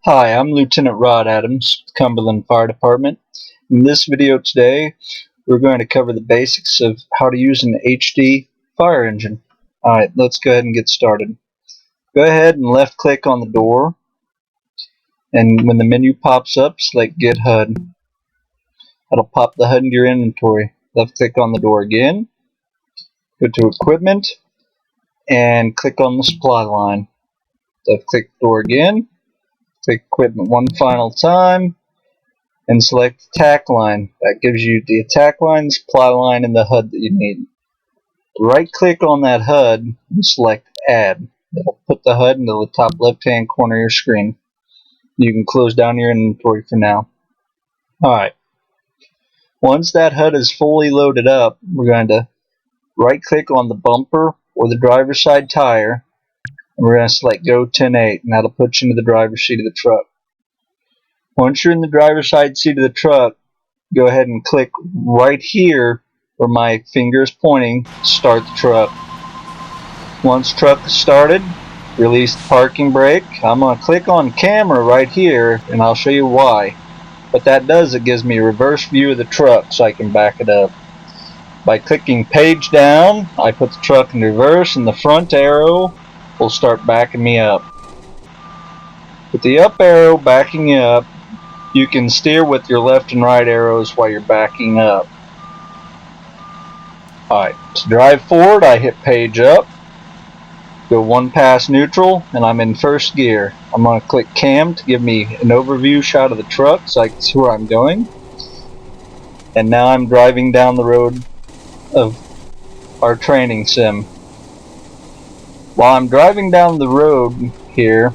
Hi, I'm Lieutenant Rod Adams, Cumberland Fire Department. In this video today, we're going to cover the basics of how to use an HD fire engine. Alright, let's go ahead and get started. Go ahead and left click on the door, and when the menu pops up, select Get HUD. That'll pop the HUD into your inventory. Left click on the door again, go to Equipment, and click on the supply line. Left click the door again, click Equipment one final time, and select attack line. That gives you the attack line, supply line, and the HUD that you need. Right click on that HUD and select Add. It'll put the HUD into the top left hand corner of your screen. You can close down your inventory for now. Alright. Once that HUD is fully loaded up, we're going to right click on the bumper or the driver's side tire, and we're going to select Go 10-8, and that'll put you into the driver's seat of the truck. Once you're in the driver's side seat of the truck, go ahead and click right here where my finger is pointing, start the truck. Once truck is started, release the parking brake. I'm going to click on camera right here, and I'll show you why. What that does, it gives me a reverse view of the truck so I can back it up. By clicking page down, I put the truck in reverse, and the front arrow will start backing me up. With the up arrow backing you up, you can steer with your left and right arrows while you're backing up. Alright, to drive forward, I hit page up, go one pass neutral, and I'm in first gear. I'm going to click cam to give me an overview shot of the truck so I can see where I'm going. And now I'm driving down the road of our training sim. While I'm driving down the road here,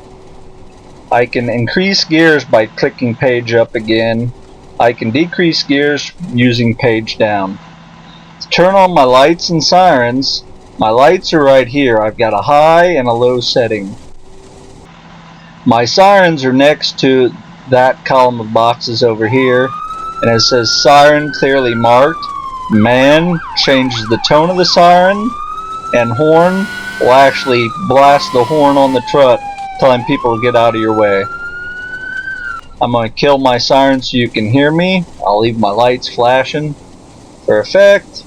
I can increase gears by clicking page up again. I can decrease gears using page down. To turn on my lights and sirens, my lights are right here. I've got a high and a low setting. My sirens are next to that column of boxes over here, and it says siren clearly marked. Man changes the tone of the siren, and horn will actually blast the horn on the truck, telling people to get out of your way. I'm going to kill my siren so you can hear me. I'll leave my lights flashing for effect.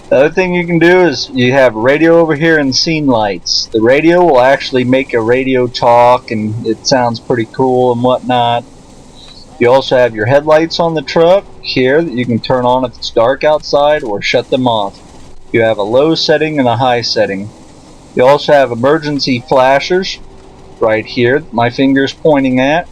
The other thing you can do is you have radio over here and scene lights. The radio will actually make a radio talk, and it sounds pretty cool and whatnot. You also have your headlights on the truck here that you can turn on if it's dark outside or shut them off. You have a low setting and a high setting. You also have emergency flashers right here my finger's pointing at.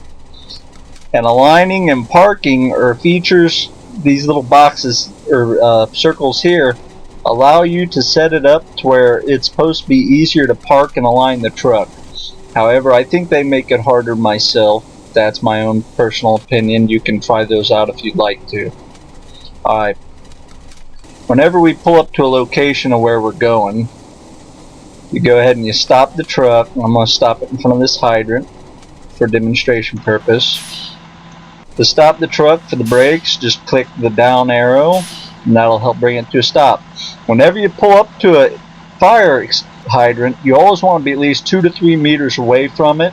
And aligning and parking are features. These little boxes or circles here allow you to set it up to where it's supposed to be easier to park and align the truck. However, I think they make it harder myself. That's my own personal opinion. You can try those out if you'd like to. Alright. Whenever we pull up to a location of where we're going, you go ahead and you stop the truck. I'm going to stop it in front of this hydrant for demonstration purpose. To stop the truck for the brakes, just click the down arrow, and that'll help bring it to a stop. Whenever you pull up to a fire hydrant, you always want to be at least 2 to 3 meters away from it,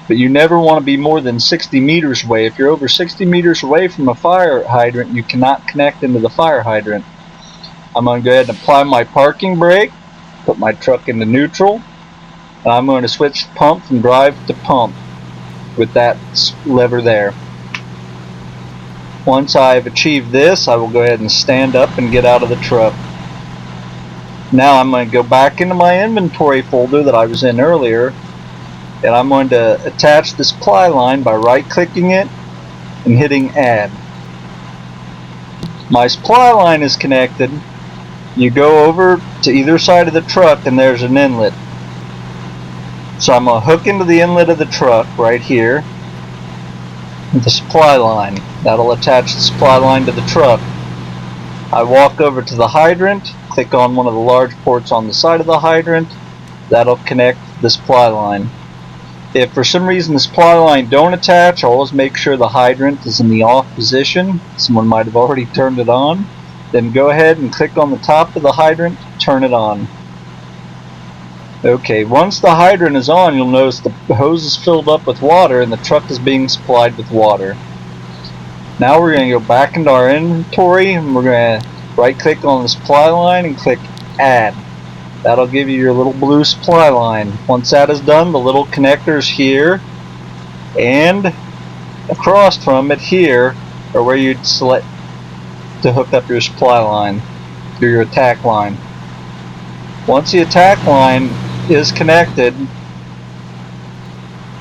but you never want to be more than 60 meters away. If you're over 60 meters away from a fire hydrant, you cannot connect into the fire hydrant. I'm going to go ahead and apply my parking brake, put my truck into neutral, and I'm going to switch pump from drive to pump with that lever there. Once I've achieved this, I will go ahead and stand up and get out of the truck. Now I'm going to go back into my inventory folder that I was in earlier, and I'm going to attach the supply line by right clicking it and hitting add. My supply line is connected. You go over to either side of the truck and there's an inlet. So I'm going to hook into the inlet of the truck right here with the supply line. That'll attach the supply line to the truck. I walk over to the hydrant, click on one of the large ports on the side of the hydrant. That'll connect the supply line. If for some reason the supply line don't attach, always make sure the hydrant is in the off position. Someone might have already turned it on. Then go ahead and click on the top of the hydrant, turn it on. Okay, once the hydrant is on, you'll notice the hose is filled up with water and the truck is being supplied with water. Now we're going to go back into our inventory and we're going to right click on the supply line and click add. That'll give you your little blue supply line. Once that is done, the little connectors here and across from it here are where you'd select to hook up your supply line or your attack line. Once the attack line is connected,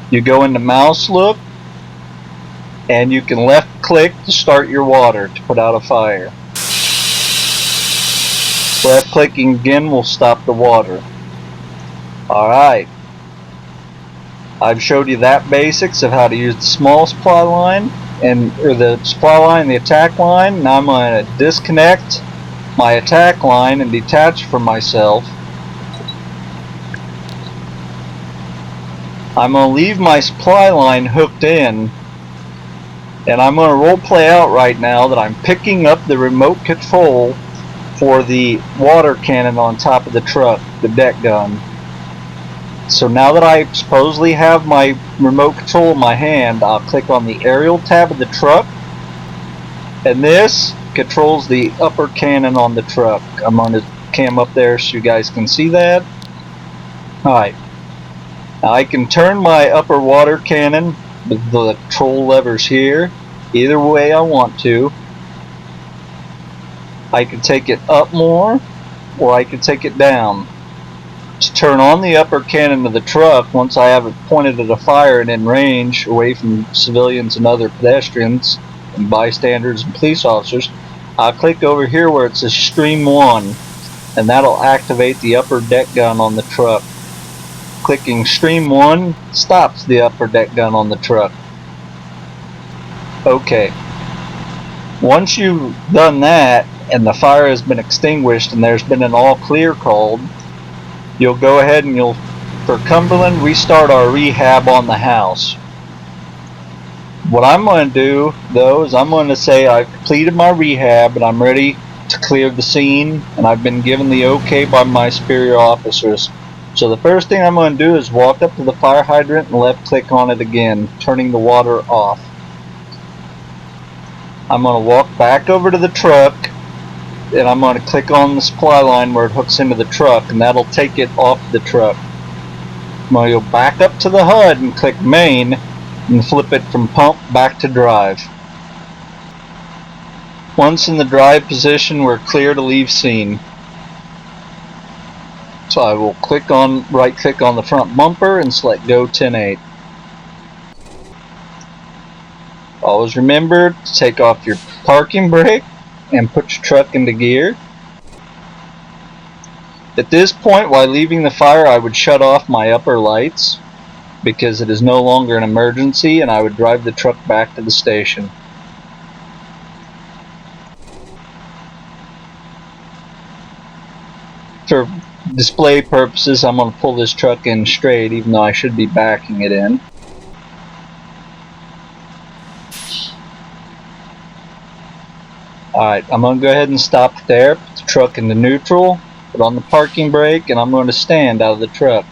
you go into mouse look and you can left click to start your water to put out a fire. Left clicking again will stop the water. Alright, I've showed you that basics of how to use the small supply line or the supply line, the attack line. Now I'm going to disconnect my attack line and detach from myself. I'm going to leave my supply line hooked in, and I'm going to role play out right now that I'm picking up the remote control for the water cannon on top of the truck, the deck gun. So now that I supposedly have my remote control in my hand, I'll click on the aerial tab of the truck, and this controls the upper cannon on the truck. I'm on the cam up there so you guys can see that. Alright. Now I can turn my upper water cannon with the control levers here either way I want to. I can take it up more or I can take it down. To turn on the upper cannon of the truck, once I have it pointed at a fire and in range away from civilians and other pedestrians and bystanders and police officers, I'll click over here where it says Stream 1, and that'll activate the upper deck gun on the truck. Clicking Stream 1 stops the upper deck gun on the truck. Okay. Once you've done that and the fire has been extinguished and there's been an all clear called, you'll go ahead and for Cumberland, restart our rehab on the house. What I'm going to do though is I'm going to say I've completed my rehab and I'm ready to clear the scene, and I've been given the okay by my superior officers. So the first thing I'm going to do is walk up to the fire hydrant and left click on it again, turning the water off. I'm going to walk back over to the truck and I'm going to click on the supply line where it hooks into the truck, and that'll take it off the truck. I'm going to go back up to the HUD and click main and flip it from pump back to drive. Once in the drive position, we're clear to leave scene. So I will right click on the front bumper and select go 10-8. Always remember to take off your parking brake and put your truck into gear. At this point, while leaving the fire, I would shut off my upper lights because it is no longer an emergency, and I would drive the truck back to the station. For display purposes, I'm going to pull this truck in straight, even though I should be backing it in. Alright, I'm going to go ahead and stop there, put the truck into neutral, put on the parking brake, and I'm going to stand out of the truck.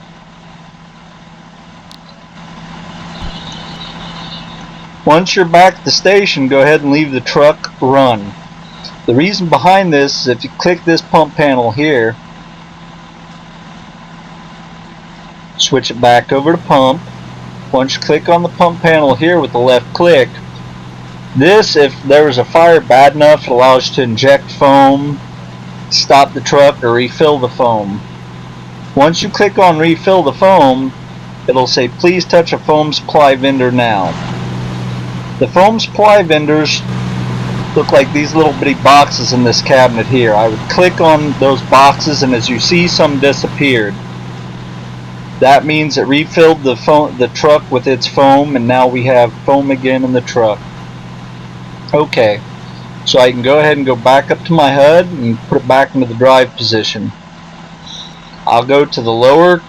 Once you're back at the station, go ahead and leave the truck run. The reason behind this is if you click this pump panel here, switch it back over to pump. Once you click on the pump panel here with the left click, this, if there was a fire bad enough, it allows you to inject foam, stop the truck, or refill the foam. Once you click on refill the foam, it'll say please touch a foam supply vendor now. The foam supply vendors look like these little bitty boxes in this cabinet here. I would click on those boxes, and as you see, some disappeared. That means it refilled the truck with its foam, and now we have foam again in the truck. Okay, so I can go ahead and go back up to my HUD and put it back into the drive position. I'll go to the lower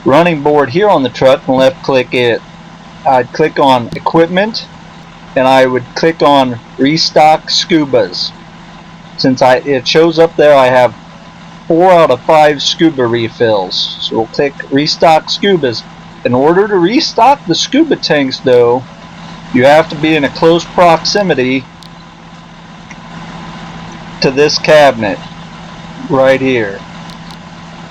running board here on the truck and left click it. I'd click on equipment and I would click on restock scubas. Since it shows up there I have 4 out of 5 scuba refills. So we'll click restock scubas. In order to restock the scuba tanks though, you have to be in a close proximity to this cabinet right here.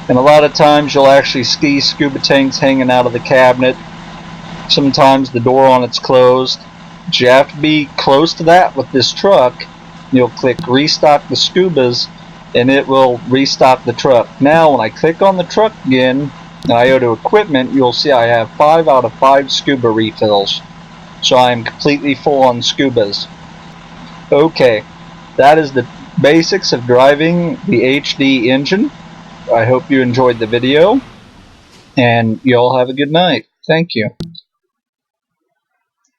And a lot of times you'll actually see scuba tanks hanging out of the cabinet. Sometimes the door on it's closed. But you have to be close to that with this truck. You'll click restock the scubas and it will restock the truck. Now when I click on the truck again and I go to equipment, you'll see I have 5 out of 5 scuba refills. So I am completely full on scubas. Okay, that is the basics of driving the HD engine. I hope you enjoyed the video, and you all have a good night. Thank you.